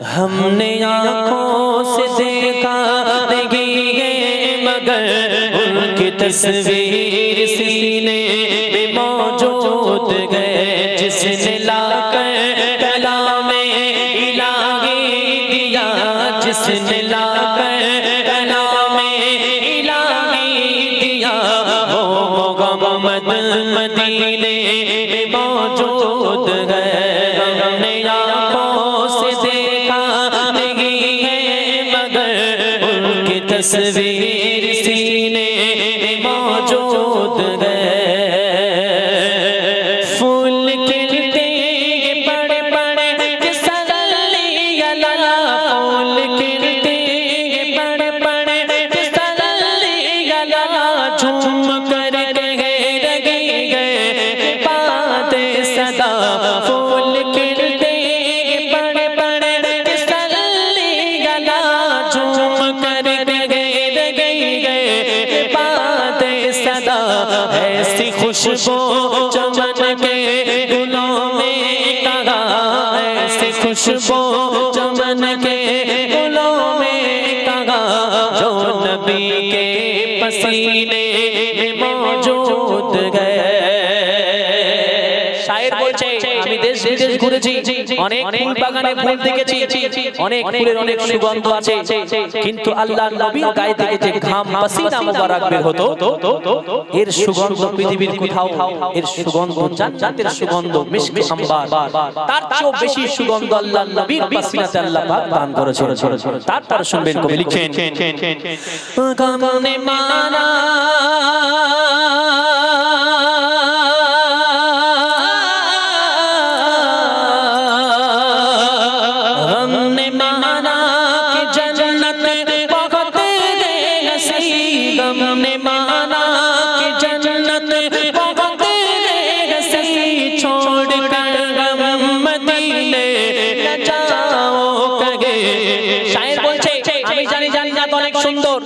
हमने आँखों से देखा नहीं है मगर उनकी तस्वीर सीने में मौजूद है। जिसने लाकर कलामे इलाही दिया, जिसने लाकर कलामे इलाही दिया, वो मोहम्मद मदीने में मौजूद है। हमने आँखों से देखा नहीं है मगर उनकी तस्वीर सीने में मौजूद है। फूल खिलते बड़े बड़े तसल्ली अला, फूल खिलते बड़े बड़े तसल्ली अला, झूम कर गए लगी गए बातें सदा। फूल खिलते बड़े बड़े तसल्ली अला, झूम कर गए लगी गए बातें सदा। ऐसी खुशबू चमन के गुलों में कहा, ऐसी खुशबू चमन के गुलों में कहा, जो नबी के पसीने में मौजूद है। शायर बोलছে আমি দেশ বিদেশ ঘুরেছি, অনেক ফুল বাগানে ফুল দেখেছি, অনেক ফুলের অনেক সুগন্ধ আছে, কিন্তু আল্লাহর নবীর গায়ে থেকে যে ঘাম পসিনা মুবারক বের হতো এর সুগন্ধ পৃথিবীর কোথাও, এর সুগন্ধ জান্নাতের সুগন্ধ মিশক আম্বার, তার চেয়েও বেশি সুগন্ধ আল্লাহর নবীর পসিনাতে আল্লাহ পাক দান করেছেন। তারপর শুনবেন কবি লিখেন, গামনে মানা हमने माना कि जन्नत बहुत हसी, छोड़ कर गम मदीने न जाओ कगे। शायर बोलছে আমি জানি জান্নাত অনেক সুন্দর,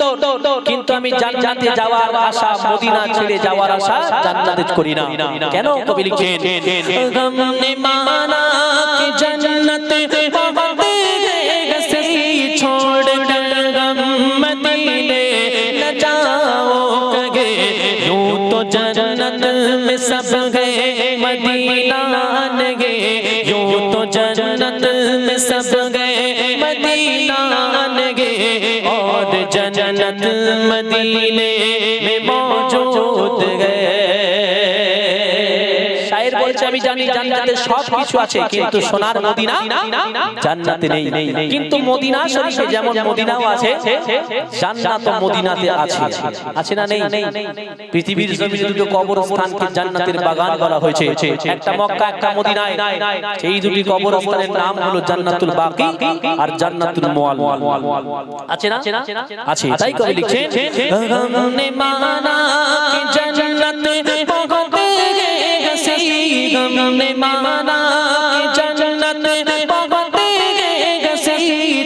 কিন্তু আমি জান্নাতে যাওয়ার আশা, মদিনা ছেড়ে যাওয়ার আশা জান্নাতে করি না। কেন? কবি লিখেন, हमने माना कि जन्नत बहुत हसी, छोड़ कर गम मदीने न जाओ कगे। यूं तो जन्नत में सब गए मदीना न गए, यूं तो जन्नत में सब गए मदीना न गए, और जन्नत मदीने में मौजूद है। शायर बोलছে আমি জানি জান্নাতে সব কিছু আছে, কিন্তু সোনার মদিনা জান্নাতে নেই। কিন্তু মদিনা শরীফে যেমন মদিনাও আছে, জান্নাত মদিনাতে আছে। আছে না নেই? পৃথিবীর জমিনে দুটো কবরস্থানকে জান্নাতের বাগান বলা হয়েছে, একটা মক্কা একটা মদিনায়। সেই দুটি কবরস্থানের নাম হলো জান্নাতুল বাকি আর জান্নাতুল মুআল্লা। আছে না? আছে। তাই কবি লিখছেন, हमने माना कि जन्नत बहुत हसी, हमने माना कि जन्नत बहुत हसी,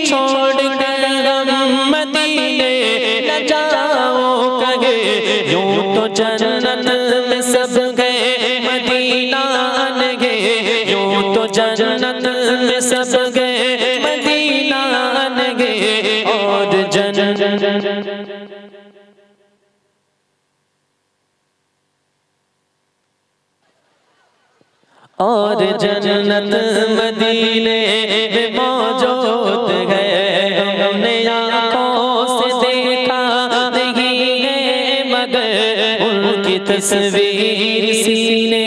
छोड़ कर गम मदीने न जाओ कगे। यूं तो जन्नत में सब गए मदीना न गए, यूं तो जन्नत में सब गए मदीना न गए, और जन्नत और जन्नत मदीने में मौजूद है। हमने आँखों से देखा नहीं है मगर उनकी तस्वीर सीने